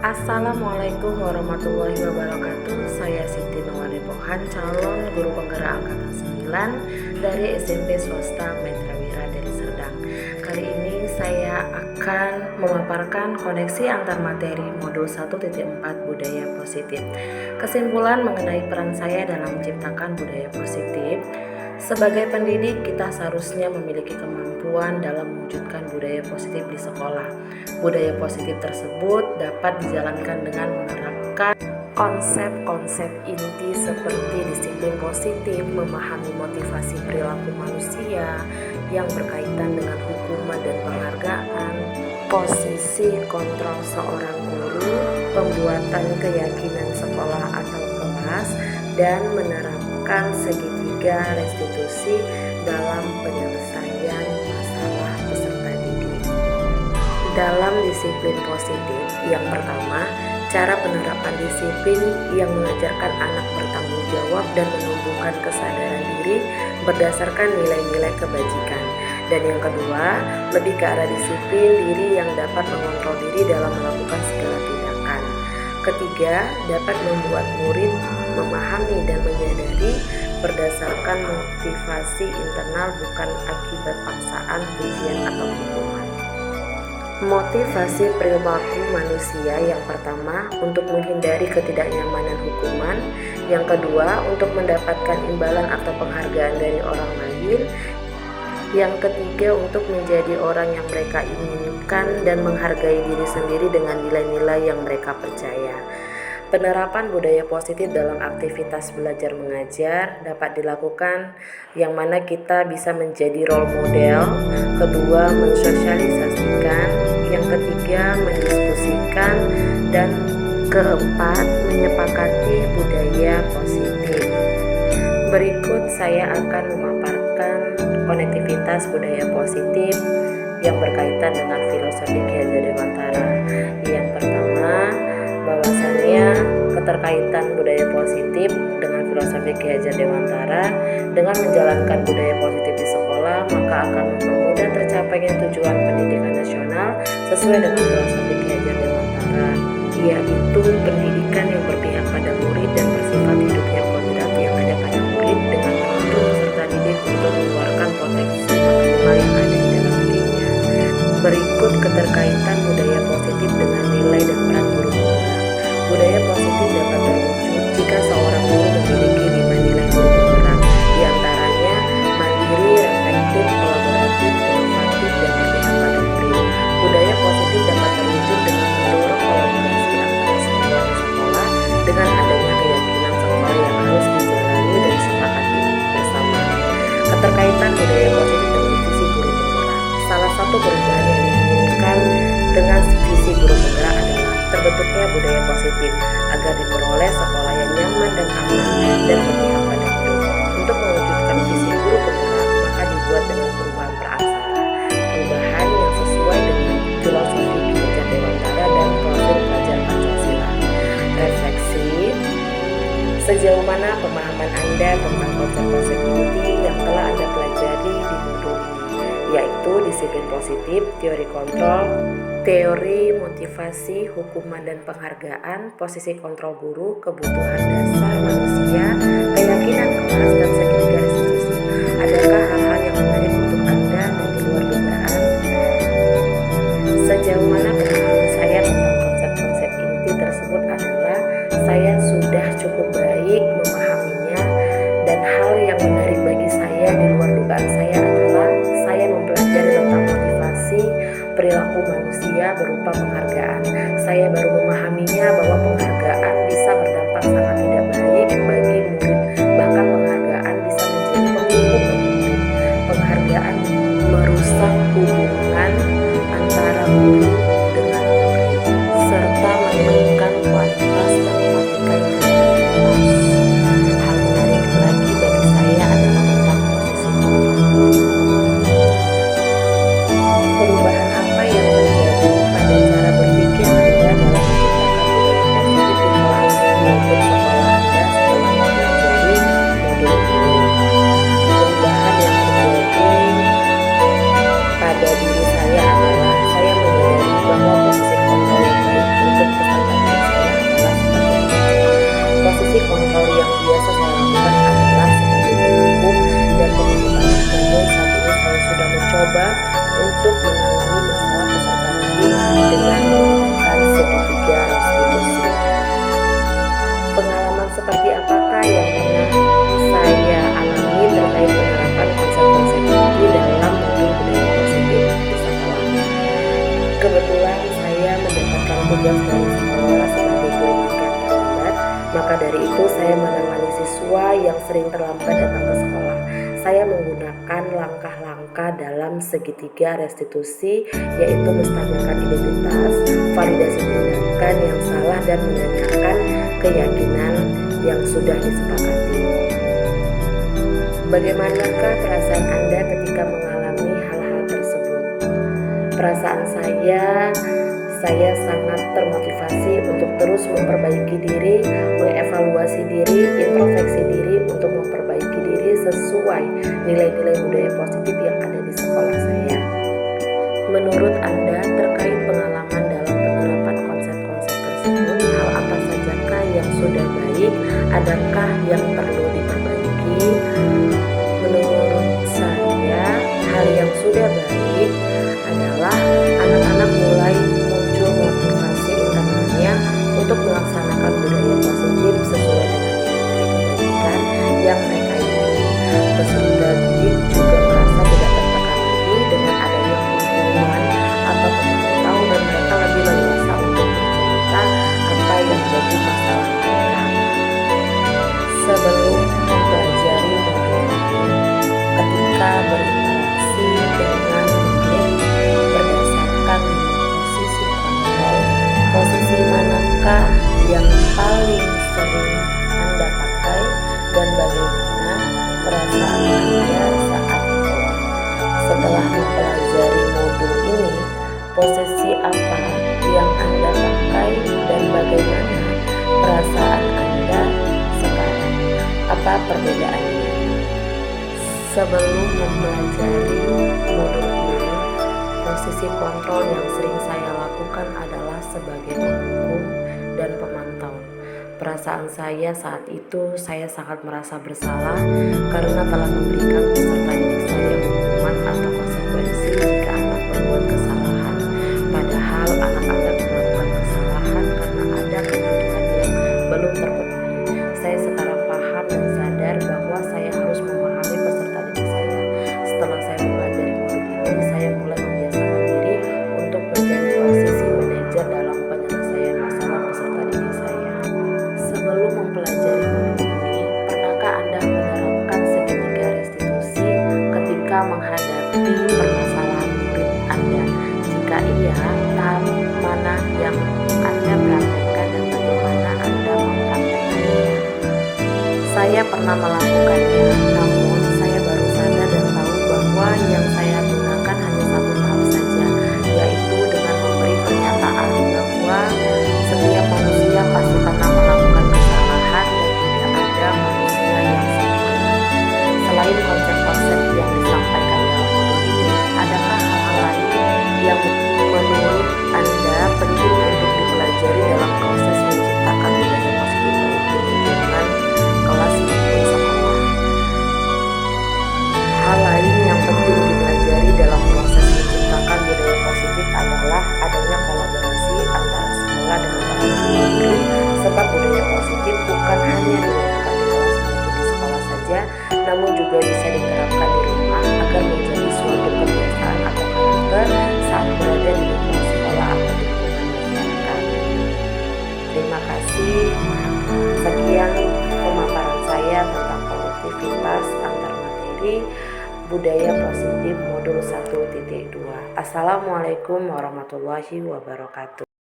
Assalamualaikum warahmatullahi wabarakatuh. Saya Siti Nuwari Pohan, calon guru penggerak angkatan 9 dari SMP Swasta Metrawira Deli Serdang. Kali ini saya akan memaparkan koneksi antar materi modul 1.4 budaya positif. Kesimpulan mengenai peran saya dalam menciptakan budaya positif. Sebagai pendidik, kita seharusnya memiliki kemampuan dalam mewujudkan budaya positif di sekolah. Budaya positif tersebut dapat dijalankan dengan menerapkan konsep-konsep inti seperti disiplin positif, memahami motivasi perilaku manusia yang berkaitan dengan hukuman dan penghargaan, posisi kontrol seorang guru, pembuatan keyakinan sekolah atau kelas, dan menerapkan segitiga restitusi dalam penyelesaian masalah peserta didik. Dalam disiplin positif, yang pertama, cara penerapan disiplin yang mengajarkan anak bertanggung jawab dan menumbuhkan kesadaran diri berdasarkan nilai-nilai kebajikan. Dan yang kedua, lebih ke arah disiplin diri yang dapat mengontrol diri dalam melakukan segala tindakan. Ketiga, dapat membuat murid memahami dan menyadari berdasarkan motivasi internal bukan akibat paksaan, pujian, atau hukuman. Motivasi perilaku manusia yang pertama untuk menghindari ketidaknyamanan hukuman, yang kedua untuk mendapatkan imbalan atau penghargaan dari orang lain, yang ketiga untuk menjadi orang yang mereka inginkan dan menghargai diri sendiri dengan nilai-nilai yang mereka percaya. Penerapan budaya positif dalam aktivitas belajar mengajar dapat dilakukan yang mana kita bisa menjadi role model, kedua mensosialisasikan, yang ketiga mendiskusikan, dan keempat menyepakati budaya positif. Berikut saya akan memaparkan konektivitas budaya positif yang berkaitan dengan filosofi Ki Hajar Dewantara. Yang pertama, bahwasannya keterkaitan budaya positif dengan filosofi Ki Hajar Dewantara, dengan menjalankan budaya positif di sekolah maka akan mempermudah tercapainya tujuan pendidikan nasional sesuai dengan filosofi Ki Hajar Dewantara, yaitu pendidikan yang berpihak pada murid dan bersifat hidup yang kodrat yang ada pada murid dengan menuntut peserta didik untuk mengeluarkan potensi maksimal yang ada di dalam dirinya. Berikut keterkaitan budaya positif dengan nilai dan peran guru penggerak. Budaya positif dapat terwujud jika seorang guru memiliki 5 nilai guru penggerak, diantaranya mandiri, reflektif, kolaboratif, inovatif, dan berpihak pada murid. Budaya positif dapat terwujud dengan mendorong kolaborasi antara semua di sekolah dengan adanya keyakinan sekolah yang harus dijalani dan disepakati bersama. Keterkaitan budaya positif dengan visi guru penggerak. Salah satu perubahan yang diinginkan dengan visi guru penggerak adalah terbentuknya budaya positif agar diperoleh sekolah yang nyaman dan aman dan berpihak pada murid. Untuk mewujudkan visi guru penggerak maka dibuat dengan perubahan praaksara, perubahan yang sesuai dengan filosofi Ki Hajar Dewantara dan profil pelajar Pancasila. Refleksi, sejauh mana pemahaman Anda tentang konsep-konsep inti yang telah Anda pelajari di modul ini, yaitu disiplin positif, teori kontrol, teori motivasi, hukuman dan penghargaan, posisi kontrol guru, kebutuhan dasar manusia, keyakinan kelas, dan segitiga restitusi. Adakah hal-hal yang menarik untuk Anda dan di luar dugaan? Sejauh mana pemahaman saya tentang konsep-konsep inti tersebut adalah saya sudah cukup baik memahaminya, dan hal yang menarik bagi saya di luar dugaan saya adalah saya mempelajari tentang motivasi perilaku manusia berupa penghargaan. Saya baru memahaminya bahwa penghargaan bisa berdampak sangat tidak baik bagi murid, bahkan penghargaan bisa menjadi penghukum bagi murid. Penghargaan merusak hubungan antara guru dengan murid serta menurunkan kualitas dan mematikan kreativitas. Hal menarik lagi bagi saya adalah tentang posisi kontrol. Perubahan apa yang terjadi pada cara berpikir tugas dari sekolah sebagai guru piket terlambat, maka dari itu saya menangani siswa yang sering terlambat datang ke sekolah. Saya menggunakan langkah-langkah dalam segitiga restitusi, yaitu menstabilkan identitas, validasi tindakan yang salah, dan menanyakan keyakinan yang sudah disepakati. Bagaimanakah perasaan Anda ketika mengalami hal-hal tersebut? Perasaan saya sangat termotivasi untuk terus memperbaiki diri, mengevaluasi diri, introspeksi diri untuk memperbaiki diri sesuai nilai-nilai budaya positif yang ada di sekolah saya. Menurut Anda, terkait pengalaman dalam penerapan konsep-konsep tersebut, hal apa sajakah yang sudah baik, adakah yang perlu diperbaiki? Menurut saya, hal yang sudah baik adalah anak-anak mulai muncul motivasi internalnya untuk melaksanakan budaya positif sesuai dengan nilai-nilai kebaikan yang mereka miliki. Peserta didik juga merasa tidak tertekan lagi dengan adanya hukuman atau pemantau, dan mereka lebih leluasa untuk bercerita apa yang menjadi masalah mereka. Sebelum mempelajari modul ini, ketika berinteraksi dengan murid berdasarkan posisi kontrol, posisi manakah yang paling sering Anda pakai dan bagaimana perasaan Anda saat itu? Setelah mempelajari modul ini, posisi apa yang Anda pakai dan bagaimana perasaan Anda sekarang? Apa perbedaannya? Sebelum mempelajari modul ini, posisi kontrol yang sering saya lakukan adalah sebagai penghukum dan pemantau. Perasaan saya saat itu, saya sangat merasa bersalah karena telah memberikan peserta didik saya hukuman atau konsekuensi jika anak berbuat kesalahan. Padahal anak-anak melakukan kesalahan karena ada kebutuhan yang belum terpenuhi. Saya sekarang paham dan sadar bahwa saya harus memahami peserta didik saya. Setelah saya mempelajari modul ini, saya mulai membiasakan diri untuk menjadi posisi manajer dalam penyelesaian masalah peserta didik saya. Sebelum mempelajari modul ini, pernahkah Anda menerapkan segitiga restitusi ketika menghadapi permasalahan murid Anda? Jika iya, tahap mana yang Anda praktekkan dan bagaimana Anda mempraktekkannya? Saya pernah melakukannya, namun saya baru sadar dan tahu bahwa yang saya gunakan hanya satu tahap saja, yaitu dengan memberi pernyataan bahwa setiap manusia pasti pernah melakukan kesalahan dan tidak ada manusia yang sempurna. Selain konsep-konsep yang disampaikan dalam modul ini, adakah hal-hal lain yang menurut Anda penting untuk dipelajari dalam proses menciptakan budaya positif baik di lingkungan kelas maupun sekolah? Hal lain yang penting dipelajari dalam proses menciptakan budaya positif adalah adanya kolaborasi antara sekolah dengan orang tua murid, sebab budaya positif bukan hanya dilakukan di kelas maupun di sekolah saja, namun juga bisa diterapkan di rumah agar menjadi suatu kebiasaan atau karakter saat berada di lingkungan sekolah atau di lingkungan masyarakat. Terima kasih. Sekian pemaparan saya tentang produktivitas antar materi budaya positif modul 1.2. Assalamualaikum warahmatullahi wabarakatuh.